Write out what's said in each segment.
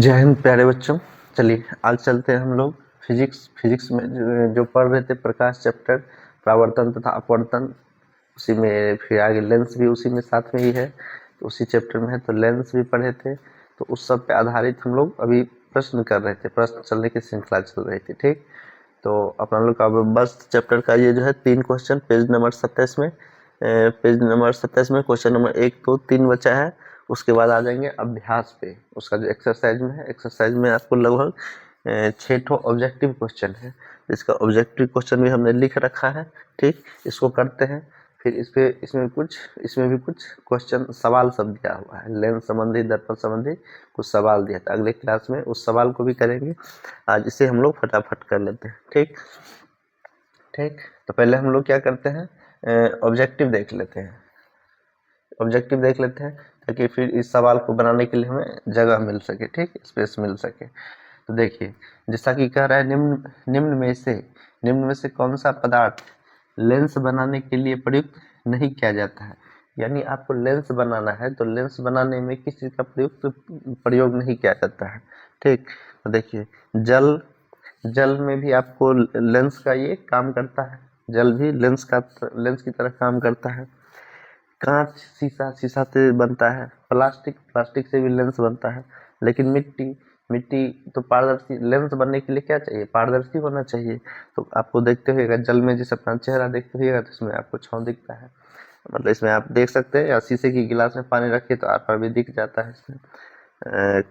जय हिंद प्यारे बच्चों। चलिए आज चलते हैं हम लोग फिजिक्स में जो पढ़ रहे थे प्रकाश चैप्टर परावर्तन तथा अपवर्तन, उसी में फिर आगे लेंस भी उसी में साथ में ही है, तो उसी चैप्टर में है। तो लेंस भी पढ़े थे, तो उस सब पे आधारित हम लोग अभी प्रश्न कर रहे थे, प्रश्न चलने की श्रृंखला चल रही थी। ठीक, तो अपना लोग का बस चैप्टर का ये जो है 3 क्वेश्चन पेज नंबर 27 में क्वेश्चन नंबर 1 2 3 बचा है। उसके बाद आ जाएंगे अभ्यास पे, उसका जो एक्सरसाइज में है। एक्सरसाइज में आपको लगभग 6 ठो ऑब्जेक्टिव क्वेश्चन है, इसका ऑब्जेक्टिव क्वेश्चन भी हमने लिख रखा है। ठीक, इसको करते हैं। फिर इसमें भी कुछ क्वेश्चन सवाल सब दिया हुआ है, लेंस संबंधी दर्पण संबंधी कुछ सवाल दिया था। अगले क्लास में उस सवाल को भी करेंगे, आज इसे हम लोग फटाफट कर लेते हैं। ठीक ठीक, तो पहले हम लोग क्या करते हैं, ऑब्जेक्टिव देख लेते हैं। ताकि फिर इस सवाल को बनाने के लिए हमें जगह मिल सके, ठीक, स्पेस मिल सके। तो देखिए, जैसा कि कह रहा है निम्न में से कौन सा पदार्थ लेंस बनाने के लिए प्रयुक्त नहीं किया जाता है। यानी आपको लेंस बनाना है तो लेंस बनाने में किस चीज का प्रयोग नहीं किया जाता है। ठीक, तो देखिए, जल में भी आपको लेंस का ये काम करता है, जल भी लेंस की तरह काम करता है। कांच शीशा से बनता है। प्लास्टिक से भी लेंस बनता है। लेकिन मिट्टी तो पारदर्शी, लेंस बनने के लिए क्या चाहिए, पारदर्शी होना चाहिए। तो आपको देखते हुए जल में जैसे अपना चेहरा देखते हुए तो इसमें आपको छांव दिखता है, मतलब इसमें आप देख सकते हैं। या शीशे की गिलास में पानी रखिए तो आर पार भी दिख जाता है इसमें।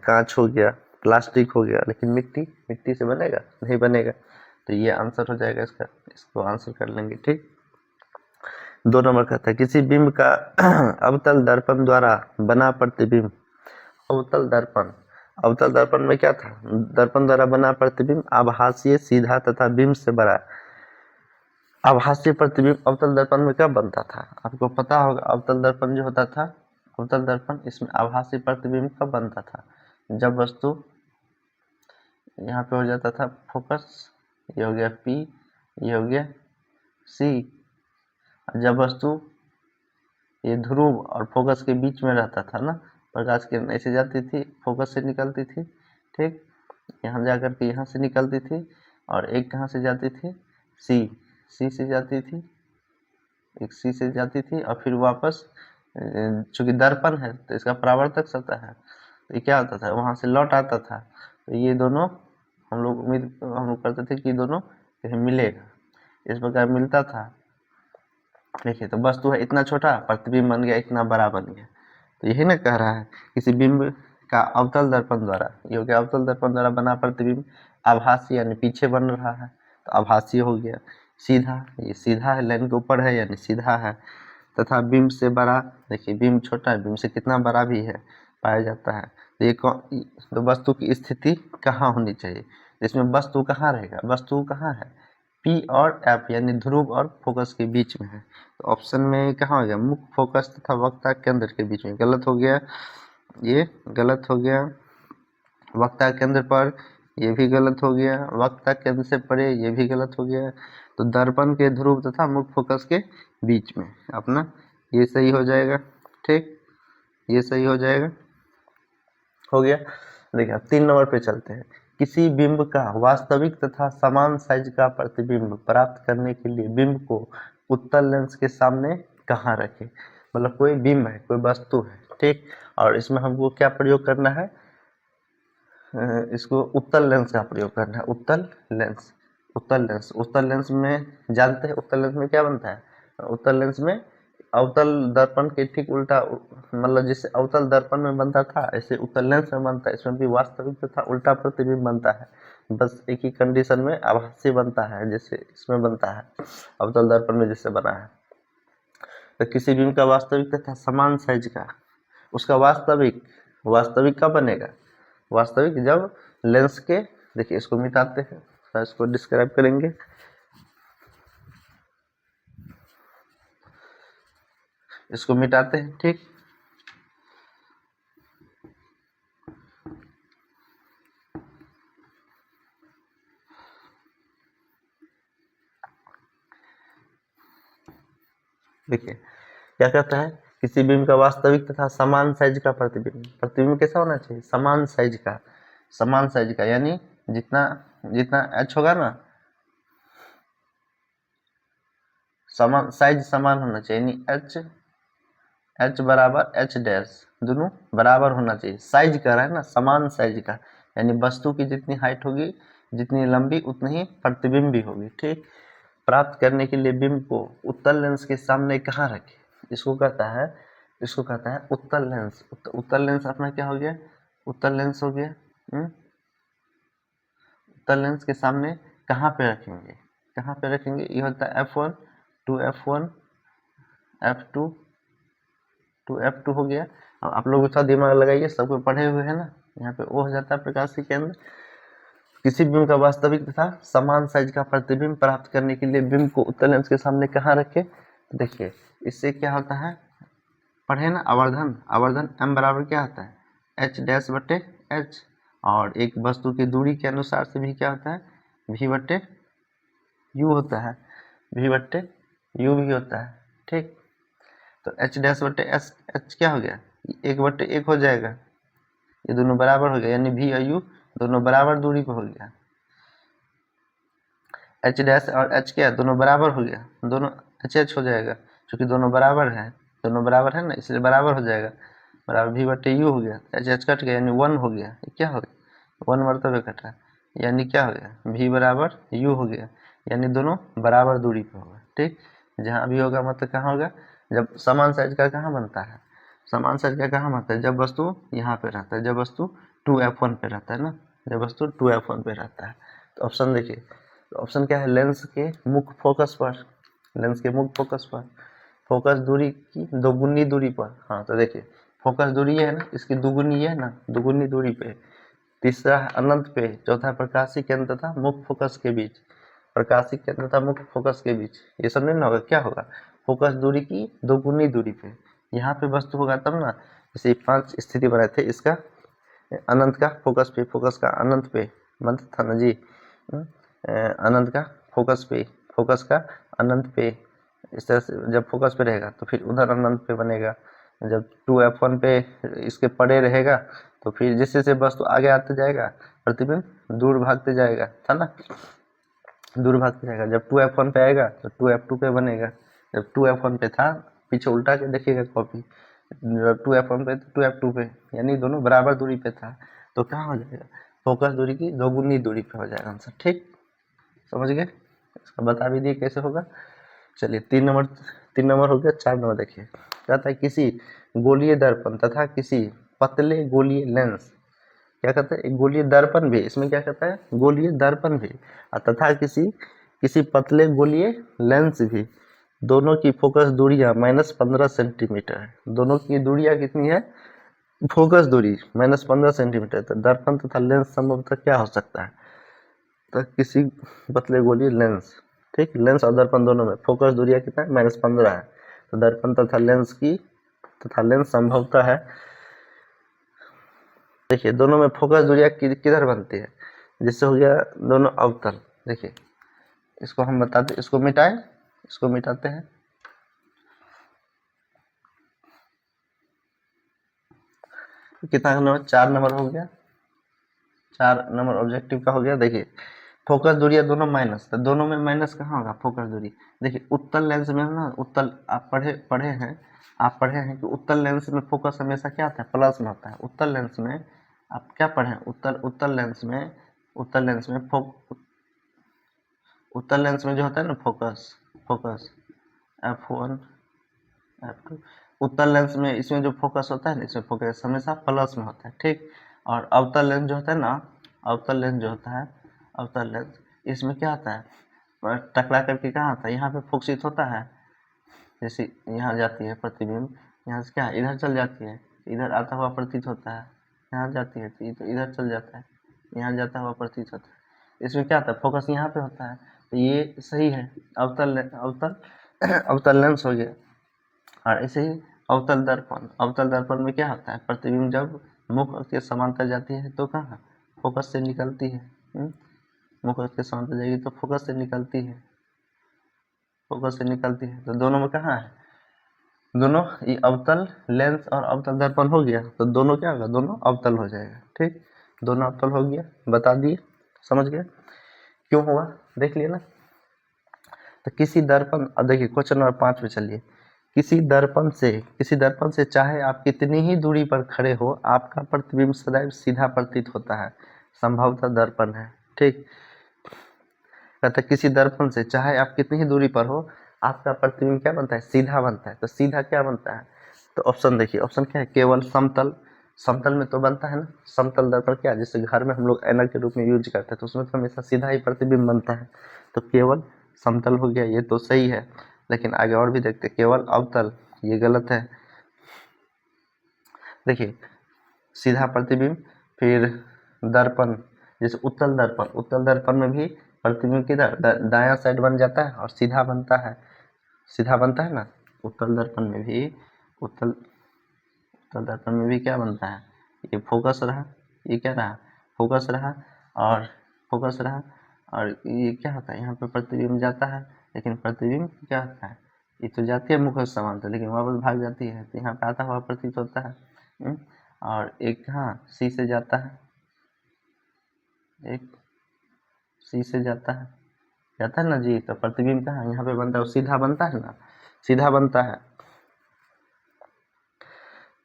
कांच हो गया, प्लास्टिक हो गया, लेकिन मिट्टी से बनेगा नहीं बनेगा। तो ये आंसर हो जाएगा इसका, इसको आंसर कर लेंगे। ठीक, 2 नंबर कहता है किसी बिंब का अवतल दर्पण द्वारा बना प्रतिबिंब। अवतल दर्पण में क्या था, दर्पण द्वारा बना प्रतिबिंब आभासीय, सीधा तथा बिंब से बड़ा। आभासीय प्रतिबिंब अवतल दर्पण में कब बनता था, आपको पता होगा। अवतल दर्पण जो होता था, अवतल दर्पण, इसमें आभासीय प्रतिबिंब कब बनता था, जब वस्तु यहाँ पे हो जाता था फोकस, ये हो गया P, ये हो गया C। जब वस्तु ये ध्रुव और फोकस के बीच में रहता था ना, प्रकाश किरण ऐसे जाती थी, फोकस से निकलती थी। ठीक, यहाँ जाकर के यहाँ से निकलती थी, और एक कहाँ से जाती थी, सी से जाती थी, एक सी से जाती थी, और फिर वापस, चूंकि दर्पण है तो इसका परावर्तक सतह है, तो ये क्या होता था, वहां से लौट आता था। तो ये दोनों हम लोग करते थे कि दोनों कहीं मिलेगा, इस प्रकार मिलता था। देखिए, तो वस्तु है इतना छोटा, प्रतिबिंब बन गया इतना बड़ा बन गया। तो यही ना कह रहा है, किसी बिंब का अवतल दर्पण द्वारा, ये हो गया अवतल दर्पण द्वारा बना प्रतिबिंब आभासी यानी पीछे बन रहा है, तो आभासी हो गया। सीधा, ये सीधा है, लाइन के ऊपर है यानी सीधा है। तथा बिंब से बड़ा, देखिए बिंब छोटा है, बिंब से कितना बड़ा भी है पाया जाता है। तो ये तो वस्तु की स्थिति कहाँ होनी चाहिए, इसमें वस्तु कहाँ रहेगा, वस्तु कहाँ है, P और F यानी ध्रुव और फोकस के बीच में है। तो ऑप्शन में कहाँ हो गया, मुख्य फोकस तथा वक्ता केंद्र के बीच में, गलत हो गया, ये गलत हो गया। वक्ता केंद्र पर, ये भी गलत हो गया। वक्ता केंद्र से परे, ये भी गलत हो गया। तो दर्पण के ध्रुव तथा मुख्य फोकस के बीच में अपना ये सही हो जाएगा। ठीक, ये सही हो जाएगा, हो गया। देखिए 3 नंबर पे चलते हैं। किसी बिंब का वास्तविक तथा समान साइज का प्रतिबिंब प्राप्त करने के लिए बिंब को उत्तल लेंस के सामने कहाँ रखें। मतलब कोई बिंब है, कोई वस्तु है, ठीक, और इसमें हमको क्या प्रयोग करना है, इसको उत्तल लेंस का प्रयोग करना है। उत्तल लेंस में जानते हैं, उत्तल लेंस में क्या बनता है, उत्तल लेंस में अवतल दर्पण के ठीक उल्टा, मतलब जैसे अवतल दर्पण में बनता था ऐसे उत्तल लेंस में बनता है। इसमें भी वास्तविक तथा उल्टा प्रतिबिंब बनता है, बस एक ही कंडीशन में आभासी बनता है जैसे इसमें बनता है, अवतल दर्पण में जैसे बना है। तो किसी बिंब का वास्तविक तथा समान साइज का, उसका वास्तविक कब बनेगा, वास्तविक जब लेंस के, देखिए इसको मिटाते हैं, तो इसको डिस्क्राइब करेंगे। इसको मिटाते हैं, ठीक, देखिए क्या कहता है, किसी बिंब का वास्तविक तथा समान साइज का प्रतिबिंब कैसा होना चाहिए, समान साइज का। समान साइज का, यानी जितना जितना h होगा ना, समान साइज समान होना चाहिए, यानी h बराबर h डैश, दोनों बराबर होना चाहिए। साइज कह रहा है ना, समान साइज का, यानी वस्तु की जितनी हाइट होगी, जितनी लंबी, उतनी ही प्रतिबिंब भी होगी। ठीक, प्राप्त करने के लिए बिंब को उत्तल लेंस के सामने कहाँ रखें, इसको कहता है उत्तल लेंस। उत्तल लेंस अपना क्या हो गया, उत्तल लेंस हो गया। उत्तल लेंस के सामने कहाँ पे रखेंगे, कहाँ पे रखेंगे, ये होता है f1 to f1 f2 to f2 हो गया। अब आप लोग उसका दिमाग लगाइए, सबको पढ़े हुए हैं ना, यहाँ पे O हो जाता है प्रकाश के केंद्र। किसी बिंब का वास्तविक तथा समान साइज का प्रतिबिंब प्राप्त करने के लिए बिंब को उत्तल लेंस के सामने कहाँ रखें। देखिए इससे क्या होता है, पढ़े ना, आवर्धन। आवर्धन m बराबर क्या होता है, h डैश बटे h, और एक वस्तु की दूरी के अनुसार से भी क्या होता है, v बटे u होता है, v बटे u भी होता है। ठीक, तो h डैश बटे h क्या हो गया, 1/1 हो जाएगा, ये दोनों बराबर हो गया, यानी v और u दोनों बराबर दूरी पर हो गया। h डैश और h क्या है, दोनों बराबर हो गया, दोनों h हो जाएगा, क्योंकि दोनों बराबर है, दोनों बराबर है ना, इसलिए बराबर हो जाएगा, बराबर v बटे u हो गया, h कट गया, यानी 1 हो गया। ये क्या हो गया, 1 मरतबे कटा, यानी क्या हो गया, v बराबर u हो गया, यानी दोनों बराबर दूरी पर होगा। ठीक, जहाँ भी होगा मतलब कहाँ होगा, जब समान साइज का कहाँ बनता है, समान साइज का कहाँ बनता है, जब वस्तु यहाँ पे रहता है, जब वस्तु 2f1 पे रहता है ना, जब वस्तु 2f1 पे रहता है। तो ऑप्शन देखिए, तो ऑप्शन क्या है, लेंस के मुख्य फोकस पर, लेंस के मुख्य फोकस पर, फोकस दूरी की दोगुनी दूरी पर। हाँ तो देखिए फोकस दूरी है ना, इसकी दुगुनी है ना, दुगुनी दूरी पे। तीसरा अनंत पे, चौथा प्रकाशी केंद्र तथा मुख्य फोकस के बीच, प्रकाशी केंद्र तथा मुख्य फोकस के बीच। ये सब नहीं ना होगा, क्या होगा, फोकस दूरी की दोगुनी दूरी पे, यहाँ पे वस्तु होगा तब ना। जैसे 5 स्थिति बनाए थे, इसका अनंत का फोकस पे, फोकस का अनंत पे, मंत्र था ना जी, अनंत का फोकस पे, फोकस का अनंत पे। इस तरह से जब फोकस पे रहेगा तो फिर उधर अनंत पे बनेगा, जब 2f1 पे इसके पड़े रहेगा तो फिर जैसे जैसे वस्तु आगे आते जाएगा प्रतिबिंब दूर भागते जाएगा, था ना, दूर भागते जाएगा। जब 2f1 पे आएगा तो 2f2 पे बनेगा, जब 2f1 पे था, पीछे उल्टा के देखिएगा कॉपी, जब 2f1 पे तो 2f2 पे, यानी दोनों बराबर दूरी पे था, तो कहाँ हो जाएगा, फोकस दूरी की दोगुनी दूरी पे हो जाएगा आंसर। ठीक, समझ गए, इसका बता भी दिए कैसे होगा। चलिए 3 नंबर हो गया। 4 नंबर देखिए, कहता है किसी गोलीय दर्पण तथा किसी पतले गोलीय लेंस, क्या कहता है, एक गोलीय दर्पण भी, इसमें क्या कहता है, गोलीय दर्पण भी, और तथा किसी पतले गोलीय लेंस भी, दोनों की फोकस दूरियां -15 सेंटीमीटर है। दोनों की दूरियां कितनी है, फोकस दूरी -15 सेंटीमीटर। तो दर्पण तथा लेंस संभवतः क्या हो सकता है, तो किसी पतले गोलीय लेंस, ठीक, लेंस और दर्पण दोनों में फोकस दूरिया कितना है, -15 है। तो दर्पण तथा लेंस संभवतः है, देखिए दोनों में फोकस दूरिया किधर बनती है, जिससे हो गया दोनों अवतल। देखिए इसको हम बताते, इसको मिटाते हैं। कितना नंबर, 4 नंबर हो गया, 4 नंबर ऑब्जेक्टिव का हो गया। देखिए फोकस दूरिया दोनों माइनस, तो दोनों में माइनस कहाँ होगा, फोकस दूरी। देखिए उत्तल लेंस में ना, उत्तल आप पढ़े हैं कि उत्तल लेंस में फोकस हमेशा क्या आता है, प्लस में आता है। उत्तल लेंस में आप क्या पढ़े, उत्तल लेंस में, उत्तल लेंस में जो होता है ना फोकस f1 f2, उत्तल लेंस में इसमें जो फोकस होता है ना, इसमें फोकस हमेशा प्लस में होता है। ठीक, और अवतल लेंस जो होता है ना, अवतल लेंस इसमें क्या आता है, टकरा करके कहाँ आता है, यहाँ पे फोकसित होता है। जैसे यहाँ जाती है प्रतिबिंब, यहाँ से क्या इधर चल जाती है, इधर आता हुआ प्रतीत होता है, यहाँ जाती है तो इधर चल जाता है, यहाँ जाता हुआ प्रतीत होता है। इसमें क्या आता है, फोकस यहाँ पे होता है, तो ये सही है, अवतल लेंस हो गया। और ऐसे ही अवतल दर्पण में क्या होता है, प्रतिबिंब जब मुख के समांतर जाती है तो कहाँ फोकस से निकलती है, मुख के समांतर जाएगी तो फोकस से निकलती है, तो दोनों में कहाँ है, दोनों ये अवतल लेंस और अवतल दर्पण हो गया, तो दोनों क्या होगा, दोनों अवतल हो जाएगा। ठीक, दोनों अवतल हो गया, बता दिए, समझ गए क्यों हुआ, देख लिया ना। तो किसी दर्पण, अब देखिए क्वेश्चन नंबर 5 पे चलिए। किसी दर्पण से चाहे आप कितनी ही दूरी पर खड़े हो, आपका प्रतिबिंब सदैव सीधा प्रतीत होता है, संभवतः दर्पण है। ठीक, कहता है किसी दर्पण से चाहे आप कितनी ही दूरी पर हो, आपका प्रतिबिंब क्या बनता है, सीधा बनता है। तो सीधा क्या बनता है, तो ऑप्शन देखिए, ऑप्शन क्या है, केवल समतल। समतल में तो बनता है ना, समतल दर्पण क्या है, जैसे घर में हम लोग ऐनक के रूप में यूज करते हैं, तो उसमें तो हमेशा सीधा ही प्रतिबिंब बनता है, तो केवल समतल हो गया, ये तो सही है। लेकिन आगे और भी देखते, केवल अवतल, ये गलत है। देखिए सीधा प्रतिबिंब, फिर दर्पण, जैसे उत्तल दर्पण में भी प्रतिबिंब किधर, दायां साइड बन जाता है और सीधा बनता है, सीधा बनता है ना। उत्तल दर्पण में भी, उत्तल उत्तल दर्पण में भी क्या बनता है, ये फोकस रहा, ये क्या रहा, फोकस रहा, और फोकस रहा, और ये क्या होता है, यहाँ पे प्रतिबिंब जाता है, लेकिन प्रतिबिंब क्या होता है, ये तो जाती है मुख समांतर, लेकिन वापस भाग जाती है, तो यहाँ पे आता हुआ प्रतीत होता है। और एक कहाँ सी से जाता है, एक सी से जाता है ना जी, तो प्रतिबिंब कहाँ यहाँ पे बनता है, सीधा बनता है ना, सीधा बनता है।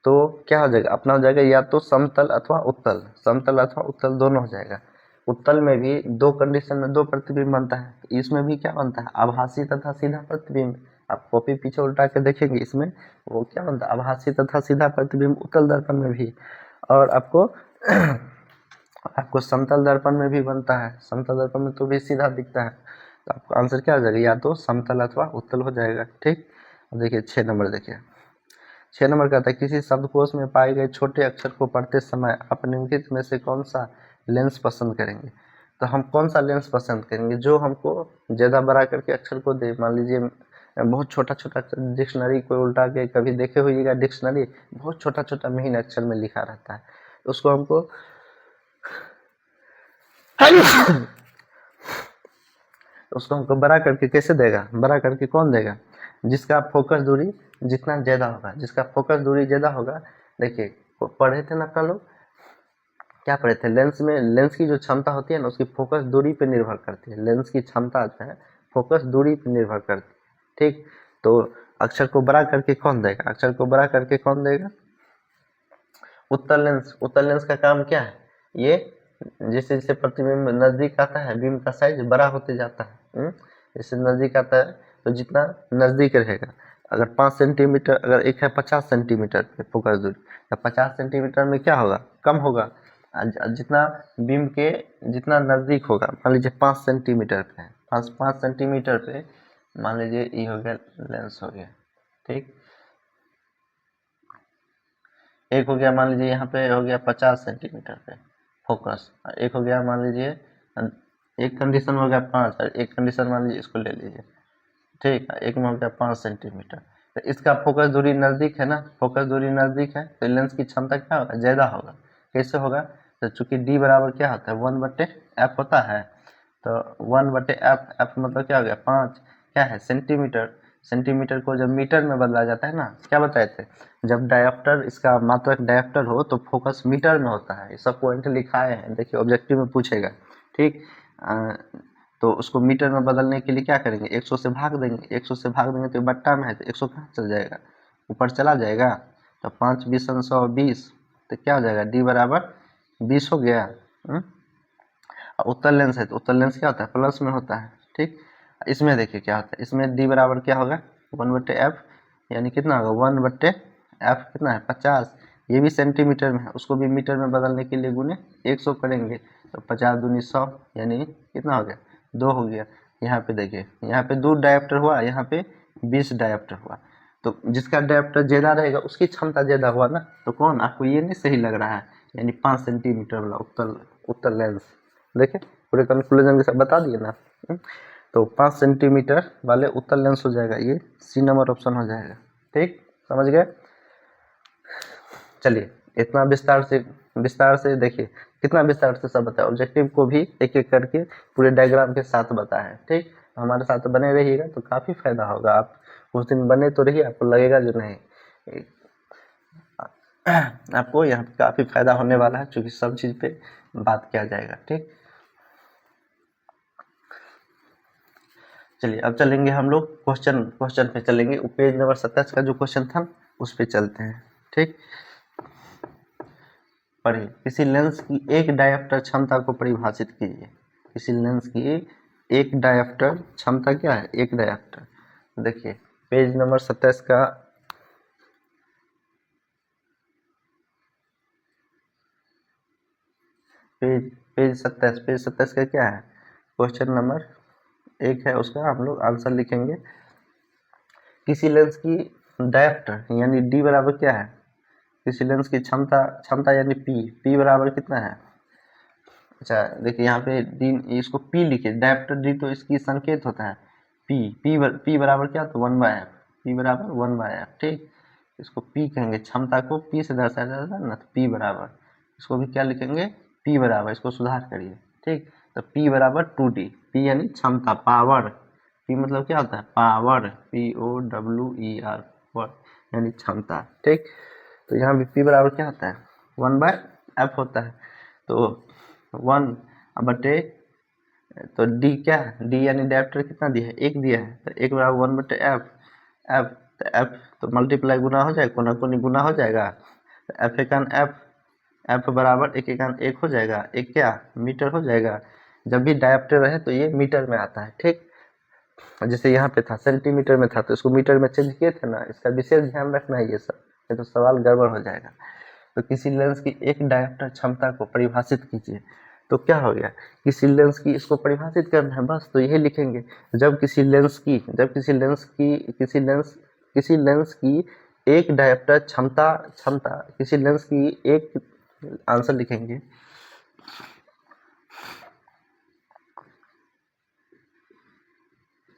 तो क्या हो जाएगा, अपना हो जाएगा या तो समतल अथवा उत्तल, समतल अथवा उत्तल दोनों हो जाएगा। उत्तल में भी दो कंडीशन में दो प्रतिबिंब बनता है, इसमें भी क्या बनता है, आभासी तथा सीधा प्रतिबिंब। आप कॉपी पीछे उल्टा के देखेंगे, इसमें वो क्या बनता है, आभासी तथा सीधा प्रतिबिंब उत्तल दर्पण में भी। और आपको आपको समतल दर्पण में भी बनता है, समतल दर्पण में तो भी सीधा दिखता है। तो आपका आंसर क्या हो जाएगा, या तो समतल अथवा उत्तल हो जाएगा। ठीक, देखिए 6 नंबर देखिए, 6 नंबर कहता है किसी शब्दकोश में पाए गए छोटे अक्षर को पढ़ते समय आप निम्नलिखित में से कौन सा लेंस पसंद करेंगे। तो हम कौन सा लेंस पसंद करेंगे, जो हमको ज़्यादा बड़ा करके अक्षर को दे। मान लीजिए बहुत छोटा छोटा डिक्शनरी को उल्टा के कभी देखे होइएगा, डिक्शनरी बहुत छोटा छोटा महीन अक्षर में लिखा रहता है, तो उसको हमको उसको हमको बड़ा करके कैसे देगा, बड़ा करके कौन देगा, जिसका फोकस दूरी जितना ज़्यादा होगा, जिसका फोकस दूरी ज़्यादा होगा। देखिए पढ़े थे ना कल लोग, क्या पढ़े थे, लेंस में लेंस की जो क्षमता होती है ना, उसकी फोकस दूरी पे निर्भर करती है। लेंस की क्षमता जो है फोकस दूरी पे निर्भर करती है। ठीक, तो अक्षर को बड़ा करके कौन देगा, अक्षर को बड़ा करके कौन देगा, उत्तल लेंस। उत्तल लेंस का काम क्या है, ये जैसे जैसे प्रतिबिंब नजदीक आता है, बिंब का साइज बड़ा होते जाता है। जैसे नजदीक आता है तो जितना नजदीक रहेगा, अगर 5 सेंटीमीटर, अगर एक है 50 सेंटीमीटर पे फोकस दूरी, तो 50 सेंटीमीटर में क्या होगा, कम होगा। जितना बिंब के जितना नजदीक होगा, मान लीजिए 5 सेंटीमीटर पे है, 5 सेंटीमीटर पे मान लीजिए ये हो गया लेंस हो गया। ठीक, एक हो गया मान लीजिए यहाँ पे हो गया 50 सेंटीमीटर पे फोकस, एक हो गया मान लीजिए, एक कंडीशन हो गया 5 और एक कंडीशन मान लीजिए इसको ले लीजिए। ठीक है, एक में हो गया 5 सेंटीमीटर, तो इसका फोकस दूरी नज़दीक है ना, फोकस दूरी नज़दीक है, तो लेंस की क्षमता क्या होगा, ज़्यादा होगा। कैसे होगा, तो चूंकि डी बराबर क्या होता है, 1/f होता है, तो 1/f, एफ मतलब क्या हो गया 5, क्या है सेंटीमीटर। सेंटीमीटर को जब मीटर में बदला जाता है ना, क्या बताए थे, जब डायोप्टर, इसका मात्रक डायोप्टर हो तो फोकस मीटर में होता है, ये सब पॉइंट लिखाए हैं, देखिए ऑब्जेक्टिव में पूछेगा। ठीक, तो उसको मीटर में बदलने के लिए क्या करेंगे, 100 से भाग देंगे, 100 से भाग देंगे तो बट्टा में है, तो 100 कहाँ चल जाएगा, ऊपर चला जाएगा, तो 5 20 120, तो क्या हो जाएगा, डी बराबर 20 हो गया। उत्तल लेंस है तो उत्तल लेंस क्या होता है, प्लस में होता है। ठीक, इसमें देखिए क्या होता है, इसमें डी बराबर क्या होगा, 1/f, यानी कितना होगा 1/f, कितना है 50, ये भी सेंटीमीटर में है, उसको भी मीटर में बदलने के लिए गुने 100 करेंगे, तो 50 दूनी 100, यानी कितना हो गया 2 हो गया। यहाँ पे देखिए, यहाँ पे 2 डायोप्टर हुआ, यहाँ पे 20 डायोप्टर हुआ, तो जिसका डायोप्टर ज़्यादा रहेगा उसकी क्षमता ज़्यादा हुआ ना, तो कौन, आपको ये नहीं सही लग रहा है, यानी 5 सेंटीमीटर वाला उत्तल उत्तल लेंस। देखिए पूरे कंक्लूजन के साथ बता दिए ना। तो 5 सेंटीमीटर वाले उत्तल लेंस हो जाएगा, ये सी नंबर ऑप्शन हो जाएगा। ठीक, समझ गए। चलिए इतना विस्तार से देखिए, कितना विस्तार से सब बताया, ऑब्जेक्टिव को भी एक एक करके पूरे डायग्राम के साथ बताया है। ठीक, हमारे साथ बने रहिएगा तो काफ़ी फायदा होगा, आप उस दिन बने तो रहिए, आपको लगेगा जो नहीं आपको यहाँ पे काफ़ी फायदा होने वाला है, क्योंकि सब चीज़ पे बात किया जाएगा। ठीक, चलिए अब चलेंगे हम लोग क्वेश्चन पे चलेंगे। पेज नंबर 27 का जो क्वेश्चन था उस पे चलते हैं। ठीक, पढ़िए, किसी लेंस की एक डायप्टर क्षमता को परिभाषित कीजिए। किसी लेंस की एक डायप्टर क्षमता क्या है, एक डायप्टर। देखिए पेज नंबर 27 का पेज 27 का क्या है, क्वेश्चन नंबर 1 है, उसका हम लोग आंसर लिखेंगे। किसी लेंस की डायप्टर यानी डी बराबर क्या है, किसी लेंस की क्षमता यानी पी बराबर कितना है। अच्छा देखिए यहाँ पे डी, इसको पी लिखिए, डायप्टर डी तो इसकी संकेत होता है पी बराबर क्या, तो 1/f, पी बराबर 1/f। ठीक, इसको पी कहेंगे, क्षमता को पी से दर्शाया जाता है ना, तो पी बराबर, इसको भी क्या लिखेंगे, पी बराबर, इसको सुधार करिए। ठीक, तो पी बराबर 2d, पी यानी क्षमता, पावर, पी मतलब क्या होता है, पावर, POWER, यानी क्षमता। ठीक, तो यहाँ भी पी बराबर क्या होता है, 1/f होता है। तो 1/, तो डी क्या है, डी यानी डायप्टर कितना दिया है, 1 दिया है, तो 1 बराबर 1/f, एफ, तो एफ तो मल्टीप्लाई गुना हो जाएगा, कोना कोनी गुना हो जाएगा, तो एफ एकान एफ बराबर 1 एकान 1 हो जाएगा, एक क्या मीटर हो जाएगा। जब भी डायप्टर रहे तो ये मीटर में आता है। ठीक, जैसे यहाँ पे था सेंटीमीटर में था तो इसको मीटर में चेंज किए थे ना, इसका विशेष ध्यान रखना है, ये सब ये तो सवाल गड़बड़ हो जाएगा। तो किसी लेंस की एक डायप्टर क्षमता को परिभाषित कीजिए, तो क्या हो गया, किसी लेंस की इसको परिभाषित करना है बस, तो यही लिखेंगे। जब किसी लेंस की एक डायप्टर क्षमता किसी लेंस की एक, आंसर लिखेंगे,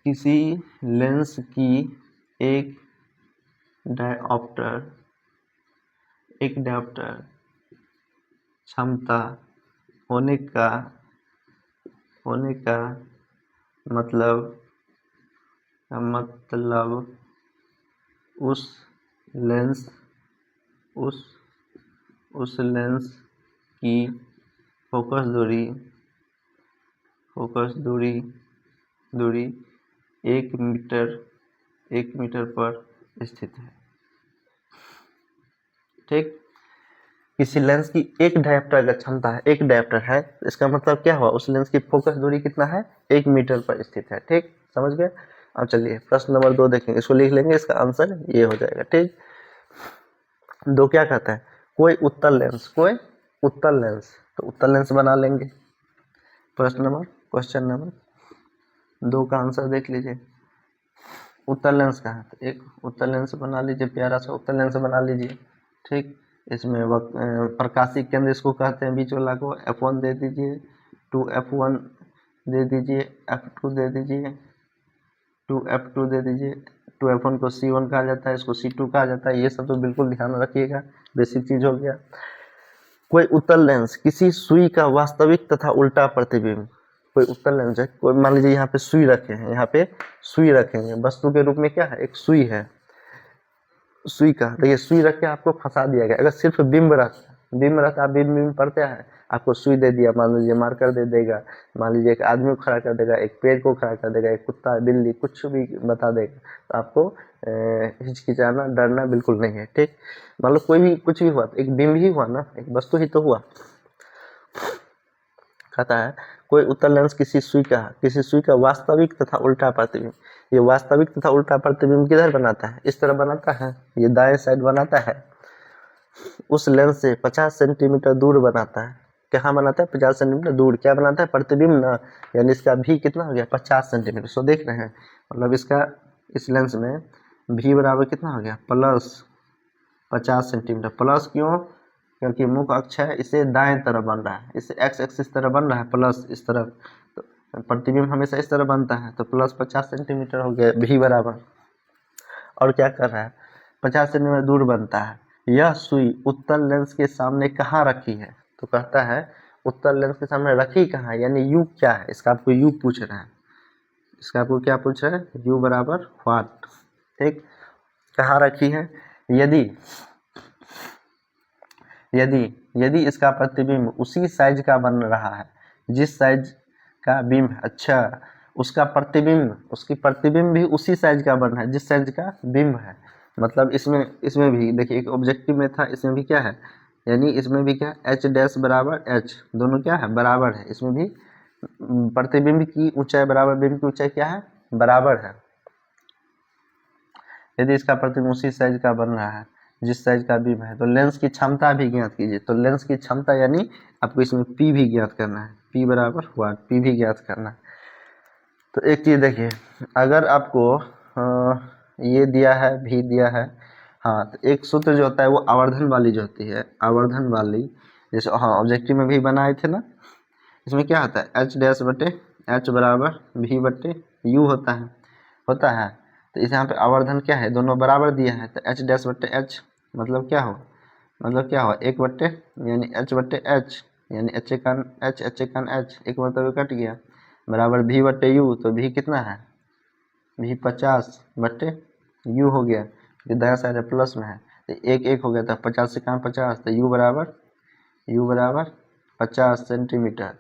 किसी लेंस की एक डायप्टर क्षमता होने का मतलब उस लेंस की फोकस दूरी 1 मीटर पर स्थित है। ठीक, किसी लेंस की एक डायप्टर का क्षमता है, एक डायप्टर है, इसका मतलब क्या हुआ, उस लेंस की फोकस दूरी कितना है, 1 मीटर पर स्थित है। ठीक, समझ गए। अब चलिए प्रश्न नंबर 2 देखेंगे, इसको लिख लेंगे, इसका आंसर ये हो जाएगा। ठीक, 2 क्या कहता है, कोई उत्तल लेंस, तो उत्तल लेंस बना लेंगे। क्वेश्चन नंबर 2 का आंसर देख लीजिए, उत्तल लेंस का है, तो एक उत्तल लेंस बना लीजिए, प्यारा सा उत्तल लेंस बना लीजिए। ठीक, इसमें प्रकाशिक केंद्र इसको कहते हैं, बीच वाला को F1 दे दीजिए, 2F1 दे दीजिए, F2 दे दीजिए, 2F2 दे दीजिए, 2F1 को C1 कहा जाता है, इसको C2 कहा जाता है। ये सब तो बिल्कुल ध्यान रखिएगा, बेसिक चीज हो गया। कोई उत्तल लेंस किसी सुई का वास्तविक तथा उल्टा प्रतिबिंब, कोई उत्तल लेंस है, कोई मान लीजिए यहाँ पे सुई रखे हैं, यहाँ पे सुई रखेंगे, वस्तु के रूप में क्या है, एक सुई है, सुई का, देखिए सुई रख के आपको फंसा दिया गया। अगर सिर्फ बिंब रहता, आप बिंब पढ़ते हैं, आपको सुई दे दिया, मान लीजिए मार्कर दे देगा, मान लीजिए एक आदमी को खड़ा कर देगा, एक पेड़ को खड़ा कर देगा, एक कुत्ता बिल्ली कुछ भी बता देगा, तो आपको हिचकिचाना डरना बिल्कुल नहीं है। ठीक, मान लो कोई भी कुछ भी हुआ, तो एक बिंब ही हुआ ना, एक वस्तु ही तो हुआ। कहता है कोई उत्तल लेंस किसी सुई का वास्तविक तथा उल्टा प्रतिबिंब, ये वास्तविक तथा उल्टा प्रतिबिंब किधर बनाता है, इस तरह बनाता है, ये दाएं साइड बनाता है, उस लेंस से 50 सेंटीमीटर दूर बनाता है। कहाँ बनाता है, 50 सेंटीमीटर दूर, क्या बनाता है, प्रतिबिंब ना, यानी इसका भी कितना हो गया, 50 सेंटीमीटर। सो देख रहे हैं, मतलब इसका इस लेंस में भी बराबर कितना हो गया, प्लस 50 सेंटीमीटर। प्लस क्यों, क्योंकि मुख्य अक्ष है, इसे दाएं तरफ बन रहा है, इसे एक्स एक्सिस तरफ बन रहा है, प्लस इस तरफ, तो प्रतिबिंब हमेशा इस तरह बनता है, तो प्लस 50 सेंटीमीटर हो गया भी बराबर। और क्या कर रहा है, 50 सेंटीमीटर दूर बनता है। यह सुई उत्तल लेंस के सामने कहाँ रखी है, तो कहता है उत्तल लेंस के सामने रखी कहाँ है, यानी यू क्या है, इसका आपको यू पूछ रहा है, इसका आपको क्या पूछ रहा है, यू बराबर व्हाट। ठीक, कहाँ रखी है, यदि इसका प्रतिबिंब उसी साइज का बन रहा है जिस साइज का बीम है, अच्छा उसका प्रतिबिंब, उसकी प्रतिबिंब भी उसी साइज का बन रहा है जिस साइज का बिंब है। मतलब इसमें भी देखिए एक ऑब्जेक्टिव में था, इसमें भी क्या है, यानी इसमें भी क्या एच डैश बराबर एच, दोनों क्या है बराबर है। इसमें भी प्रतिबिंब की ऊंचाई बराबर बिंब की ऊंचाई क्या है बराबर है। यदि इसका प्रतिबिंब उसी साइज का बन रहा है जिस साइज का बीम है तो लेंस की क्षमता भी ज्ञात कीजिए। तो लेंस की क्षमता यानी आपको इसमें P भी ज्ञात करना है, P बराबर हुआ P भी ज्ञात करना है। तो एक चीज देखिए, अगर आपको ये दिया है भी दिया है, हाँ तो एक सूत्र जो होता है वो आवर्धन वाली जो होती है, आवर्धन वाली, जैसे हाँ ऑब्जेक्टिव में भी बनाए थे ना, इसमें क्या होता है एच डैश बटे एच बराबर भी बटे यू होता है। तो इस यहाँ पे आवर्धन क्या है, दोनों बराबर दिया है, तो एच डैश बटे एच मतलब क्या हो एक बट्टे यानी एच बट्टे एच यानी एच एकान एच एक मतलब कट गया बराबर भी बट्टे यू। तो भी कितना है भी 50 बट्टे यू हो गया, दाया साइड प्लस में है तो एक हो गया था 50 से 50, तो यू बराबर 50 सेंटीमीटर।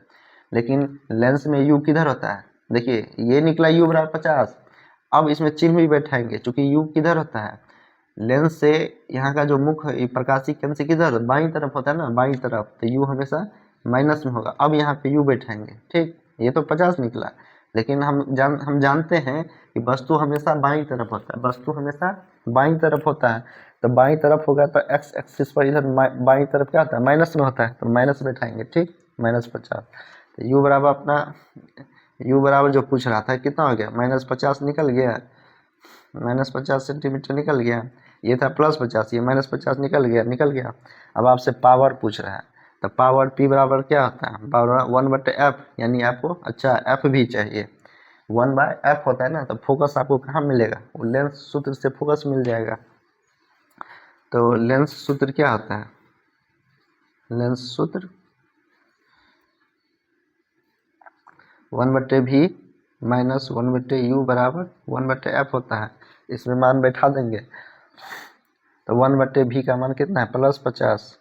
लेकिन लेंस में यू किधर होता है, देखिए ये निकला यू बराबर 50। अब इसमें चिन्ह भी बैठाएंगे, चूंकि यू किधर होता है लेंस से यहाँ का जो मुख प्रकाशी केंद्र से किधर बाईं तरफ होता है ना, बाईं तरफ, तो यू हमेशा माइनस में होगा। अब यहाँ पे यू बैठाएंगे, ठीक, ये तो 50 निकला, लेकिन हम जानते हैं कि वस्तु हमेशा बाईं तरफ होता है, वस्तु हमेशा बाईं तरफ होता है। तो बाईं तरफ होगा तो एक्स एक्सिस पर इधर बाईं तरफ क्या होता है माइनस में होता है, तो माइनस बैठाएंगे, ठीक, -50। तो यू बराबर अपना यू बराबर जो पूछ रहा था कितना हो गया -50 निकल गया, -50 सेंटीमीटर निकल गया। ये था +50, ये -50 निकल गया। अब आपसे पावर पूछ रहा है, तो पावर P बराबर क्या होता है, पावर 1/f, यानी आपको अच्छा F भी चाहिए, 1/f होता है ना। तो फोकस आपको कहाँ मिलेगा, वो लेंस सूत्र से फोकस मिल जाएगा। तो लेंस सूत्र क्या होता है, लेंस सूत्र 1/v - 1/u बराबर 1/f होता है। इसमें मान बैठा देंगे, तो 1/v का मान कितना है +50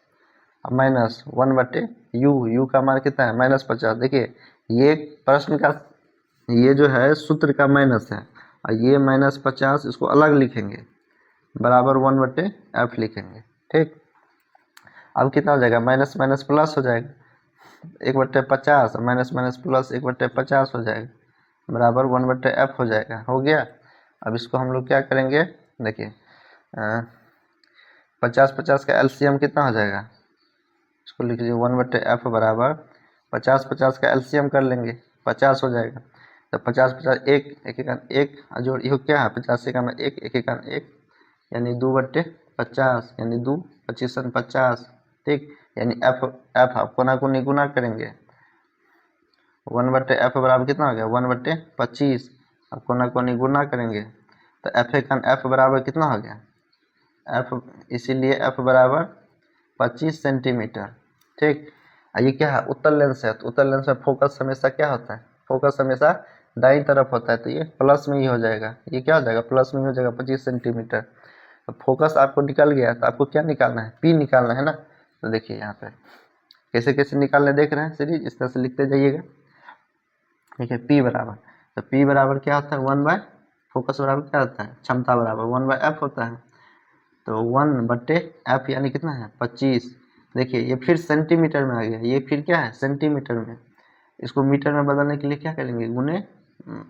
माइनस 1/u, u का मान कितना है -50। देखिए ये प्रश्न का ये जो है सूत्र का माइनस है, और ये -50 इसको अलग लिखेंगे बराबर 1/f लिखेंगे, ठीक। अब कितना हो जाएगा माइनस माइनस प्लस हो जाएगा, 1/50 माइनस माइनस प्लस 1/50 हो जाएगा बराबर 1/f हो जाएगा, हो गया। अब इसको हम लोग क्या करेंगे, देखिए 50 का एलसीएम कितना हो जाएगा, इसको लिख लीजिए 1/f बराबर 50 का एलसीएम कर लेंगे 50 हो जाएगा। तो 50 एक जोड़ ये क्या है 50 का 1 यानी 2/50 यानी 2 25 50, ठीक, यानी f आपको ना को निगुना करेंगे 1/f बराबर कितना हो गया 1/25, आपको ना को निगुना करेंगे तो f बराबर कितना हो गया f, इसीलिए f बराबर 25 सेंटीमीटर, ठीक। ये क्या है उत्तल लेंस है, तो उत्तल लेंस में फोकस हमेशा क्या होता है, फोकस हमेशा दाईं तरफ होता है, तो ये प्लस में ही हो जाएगा, ये क्या हो जाएगा प्लस में ही हो जाएगा 25 सेंटीमीटर। तो फोकस आपको निकल गया, तो आपको क्या निकालना है P निकालना है ना। तो देखिए यहाँ पे कैसे कैसे निकालने देख रहे हैं सीरीज, इस तरह से लिखते जाइएगा, ठीक है। P बराबर, तो P बराबर क्या होता है 1/, फोकस बराबर क्या होता है क्षमता बराबर 1/f होता है। तो 1/f यानी कितना है 25। देखिए ये फिर सेंटीमीटर में आ गया, ये फिर क्या है सेंटीमीटर में, इसको मीटर में बदलने के लिए क्या करेंगे गुने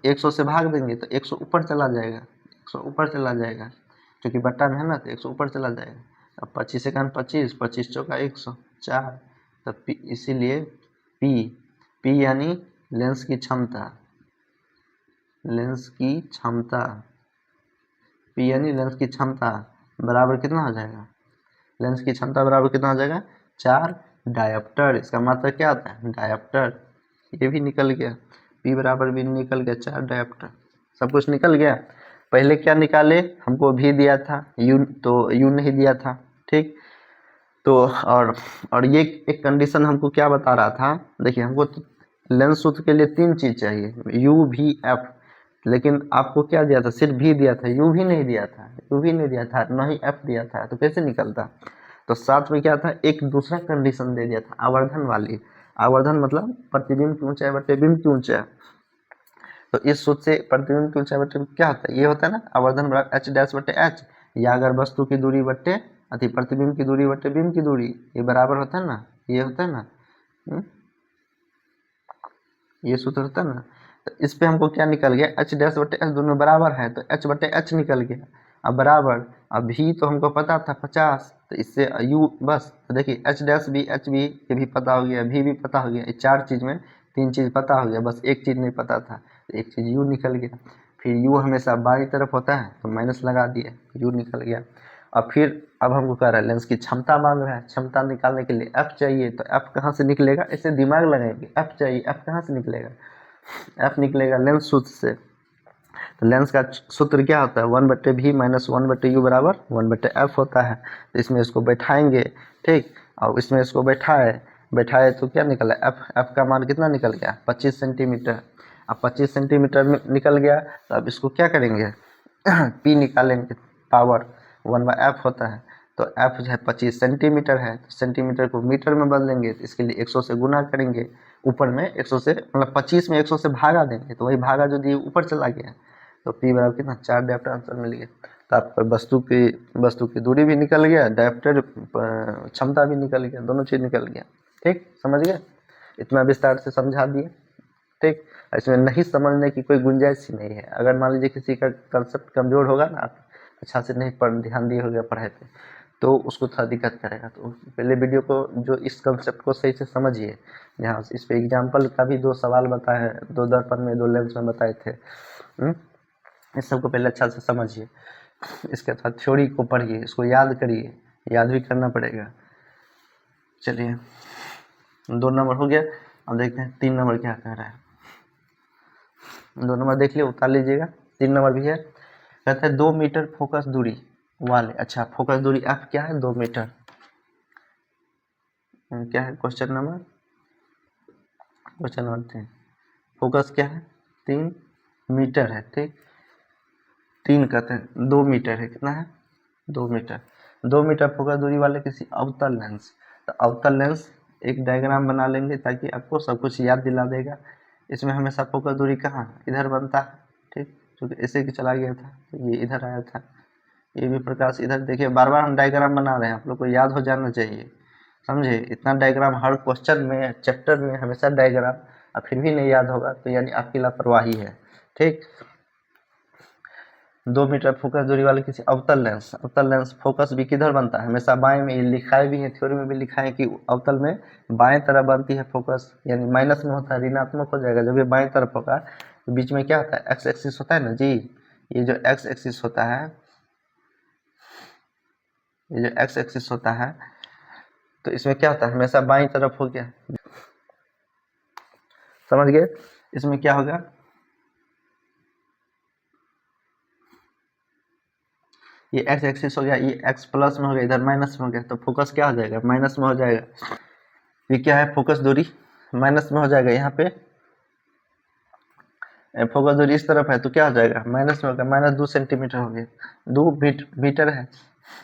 100 से भाग देंगे, तो 100 ऊपर चला जाएगा, 100 ऊपर चला जाएगा, क्योंकि बट्टा में है ना, तो 100 ऊपर चला जाएगा। अब 25 से 25, 25 चौका 104, तो इसीलिए P यानी लेंस की क्षमता, P यानी लेंस की क्षमता बराबर कितना हो जाएगा, लेंस की क्षमता बराबर कितना हो जाएगा 4 डायोप्टर। इसका मतलब क्या होता है डायोप्टर, ये भी निकल गया, P बराबर भी निकल गया 4 डायोप्टर, सब कुछ निकल गया। पहले क्या निकाले, हमको भी दिया था U, तो U नहीं दिया था, ठीक। तो और ये एक कंडीशन हमको क्या बता रहा था, देखिए हमको लेंस सूत्र के लिए 3 चीज चाहिए U V F, लेकिन आपको क्या दिया था सिर्फ भी दिया था, U भी नहीं दिया था, न ही F दिया था, तो कैसे निकलता। तो साथ में क्या था, एक दूसरा कंडीशन दे दिया था आवर्धन वाली। आवर्धन मतलब प्रतिबिंब की ऊंचाई बटे बिंब की ऊंचाई। तो इस सूत्र से प्रतिबिंब की ऊंचाई बटे क्या होता है, ये होता है ना आवर्धन बराबर एच डैश बटे एच, या अगर वस्तु की दूरी बटे अति प्रतिबिंब की दूरी बटे बिंब की दूरी, ये बराबर होता है ना, ये होता है ना, ये सूत्र होता है ना। तो इस पे हमको क्या निकल गया, एच डैश बटे एच, दोनों बराबर है तो एच बटे एच निकल गया। अब बराबर, अब भी तो हमको पता था 50, तो इससे यू बस, तो देखिए एच डैश भी एच भी ये भी पता हो गया, भी पता हो गया, ये चार चीज में तीन चीज पता हो गया, बस एक चीज नहीं पता था, तो एक चीज यू निकल गया। फिर यू हमेशा बाईं तरफ होता है तो माइनस लगा दिए, यू निकल गया। अब फिर अब हमको कह रहा है लेंस की क्षमता मांग रहा है, क्षमता निकालने के लिए एफ चाहिए, तो एफ कहाँ से निकलेगा, ऐसे दिमाग लगाएंगे, एफ चाहिए, एफ कहाँ से निकलेगा, एफ निकलेगा लेंस सूत्र से। तो लेंस का सूत्र क्या होता है, 1/v माइनस 1/u बराबर 1/f होता है। तो इसमें इसको बैठाएंगे, ठीक, और इसमें इसको बैठाए तो क्या निकला, एफ का मान कितना निकल गया, 25 सेंटीमीटर। अब 25 सेंटीमीटर निकल गया, तो अब इसको क्या करेंगे p निकालेंगे, पावर 1/f होता है, तो f जो है 25 सेंटीमीटर है, तो सेंटीमीटर को मीटर में बदलेंगे, तो इसके लिए 100 से गुना करेंगे, ऊपर में 100 से मतलब 25 में 100 से भागा देंगे, तो वही भागा जो दिए ऊपर चला गया, तो p बराबर कितना 4 डायोप्टर आंसर मिल गया। तो आपको वस्तु की दूरी भी निकल गया, डायोप्टर क्षमता भी निकल गया, दोनों चीज निकल गया। ठीक, समझ गए, इतना विस्तार से समझा दिए। ठीक, इसमें नहीं समझने की कोई गुंजाइश ही नहीं है। अगर मान लीजिए किसी का कंसेप्ट कमजोर होगा ना, आप अच्छा से नहीं ध्यान दिए होगा पढ़ाई पे, तो उसको थोड़ा दिक्कत करेगा। तो पहले वीडियो को जो इस कंसेप्ट को सही से समझिए, यहाँ इस पे एग्जाम्पल का भी 2 सवाल बताए हैं, 2 दर्पण में 2 लेंस में बताए थे। इस सबको पहले अच्छा से समझिए, इसके बाद थ्योरी को पढ़िए, इसको याद करिए, याद भी करना पड़ेगा। चलिए 2 नंबर हो गया, अब देखते हैं 3 नंबर क्या कह रहा है। 2 नंबर देख लिया, उतार लीजिएगा। 3 नंबर भी है, कहते हैं 2 मीटर फोकस दूरी वाले, अच्छा फोकस दूरी एफ क्या है, 2 मीटर, क्या है क्वेश्चन नंबर 3, फोकस क्या है 3 मीटर है, ठीक, 3 कहते हैं 2 मीटर है, कितना है 2 मीटर, 2 मीटर फोकस दूरी वाले किसी अवतल लेंस। तो अवतल लेंस एक डायग्राम बना लेंगे ताकि आपको सब कुछ याद दिला देगा। इसमें हमेशा फोकस दूरी कहाँ इधर बनता है, ठीक, क्योंकि ऐसे कि चला गया था तो ये इधर आया था, ये भी प्रकाश इधर, देखिए बार बार हम डायग्राम बना रहे हैं, आप लोग को याद हो जाना चाहिए, समझे। इतना डायग्राम हर क्वेश्चन में चैप्टर में हमेशा डायग्राम, अब फिर भी नहीं याद होगा तो यानी आपकी लापरवाही है। ठीक, 2 मीटर फोकस दूरी वाले किसी अवतल लेंस फोकस भी किधर बनता है, हमेशा बाएं में, लिखा भी है थ्योरी में भी लिखा है कि अवतल में बाएं तरफ बनती है फोकस, यानी माइनस में होता है, ऋणात्मक हो जाएगा जब ये बाएं तरफ होगा। तो बीच में क्या होता है, एक्स एक्सिस होता है ना जी, ये जो एक्स एक्सिस होता है, ये जो एक्स एक्सिस होता है, तो इसमें क्या होता है, हमेशा बाईं तरफ हो गया, समझ गए। इसमें क्या होगा, ये एक्स एक्सिस हो गया, ये एक्स प्लस में हो गया, इधर माइनस में हो गया, तो फोकस क्या हो जाएगा, माइनस में हो जाएगा। ये क्या है, फोकस दूरी माइनस में हो जाएगा, यहाँ पे फोकस दूरी इस तरफ है तो क्या हो जाएगा, माइनस में होगा, -2 सेंटीमीटर हो गया, 2 मीटर है,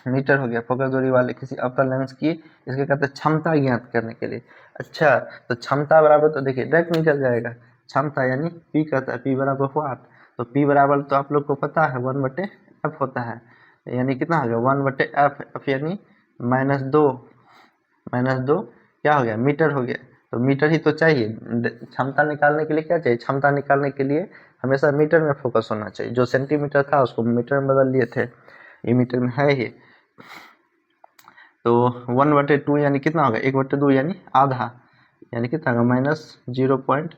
मीटर हो गया फोकस दूरी वाले किसी अवतल लेंस की, इसके कहते हैं क्षमता ज्ञात करने के लिए। अच्छा, तो क्षमता बराबर, तो देखिए डायरेक्ट निकल जाएगा, क्षमता यानी P कहता है, P बराबर व्हाट, तो P बराबर तो आप लोग को पता है 1/f होता है, यानी कितना हो गया 1/f, f यानी -2 क्या हो गया, मीटर हो गया। तो मीटर ही तो चाहिए, क्षमता निकालने के लिए क्या चाहिए, क्षमता निकालने के लिए हमेशा मीटर में फोकस होना चाहिए, जो सेंटीमीटर था उसको मीटर में बदल लिए थे, ये मीटर में है ही। तो 1/2 यानी कितना होगा, 1/2 यानी आधा, यानी कितना होगा -0.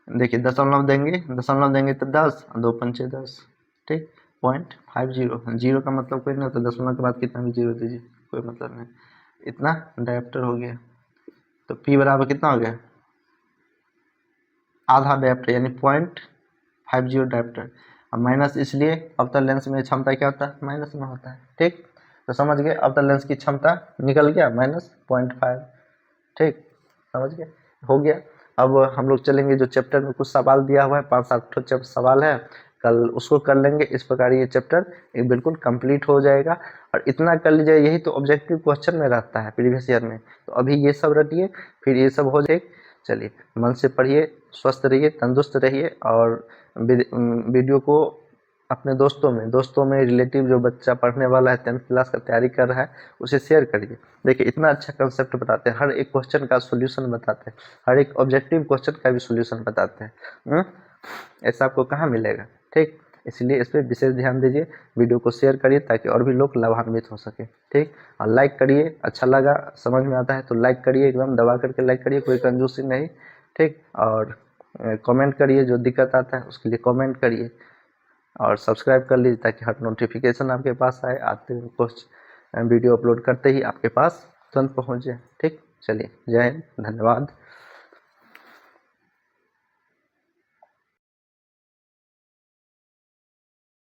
देखिए दशमलव देंगे तो 10, 2 पंचे 10, ठीक, 0.50, जीरो का मतलब कोई नहीं होता, दशमलव के बाद कितना भी जीरो दीजिए, कोई मतलब नहीं, इतना डायोप्टर हो गया। तो P बराबर कितना हो गया, आधा डायोप्टर यानी 0.50 डायोप्टर। अब माइनस इसलिए अवतल लेंस में क्षमता क्या होता है, माइनस में होता है, ठीक, तो समझ गए अवतल लेंस की क्षमता निकल गया -0.5, ठीक, समझ गए, हो गया। अब हम लोग चलेंगे जो चैप्टर में कुछ सवाल दिया हुआ है, 5-7 सवाल है, कल उसको कर लेंगे। इस प्रकार ये चैप्टर एक बिल्कुल कंप्लीट हो जाएगा। और इतना कर लीजिए, यही तो ऑब्जेक्टिव क्वेश्चन में रहता है प्रीवियस ईयर में। तो अभी ये सब रटिए, फिर ये सब हो जाएगा। चलिए, मन से पढ़िए, स्वस्थ रहिए, तंदुरुस्त रहिए, और वीडियो को अपने दोस्तों में रिलेटिव जो बच्चा पढ़ने वाला है 10th क्लास का तैयारी कर रहा है उसे शेयर करिए। देखिए, इतना अच्छा कंसेप्ट बताते हैं, हर एक क्वेश्चन का सॉल्यूशन बताते हैं, हर एक ऑब्जेक्टिव क्वेश्चन का भी सॉल्यूशन बताते हैं। ऐसा आपको कहाँ मिलेगा? ठीक, इसलिए इस पर विशेष ध्यान दीजिए, वीडियो को शेयर करिए ताकि और भी लोग लाभान्वित हो सके। ठीक, और लाइक करिए, अच्छा लगा, समझ में आता है तो लाइक करिए, एकदम दबा करके लाइक करिए, कोई कंजूसी नहीं। ठीक, और कमेंट करिए, जो दिक्कत आता है उसके लिए कमेंट करिए, और सब्सक्राइब कर लीजिए ताकि हर नोटिफिकेशन आपके पास आए, आते कुछ वीडियो अपलोड करते ही आपके पास तुरंत पहुँच जाए। ठीक, चलिए, जय हिंद, धन्यवाद।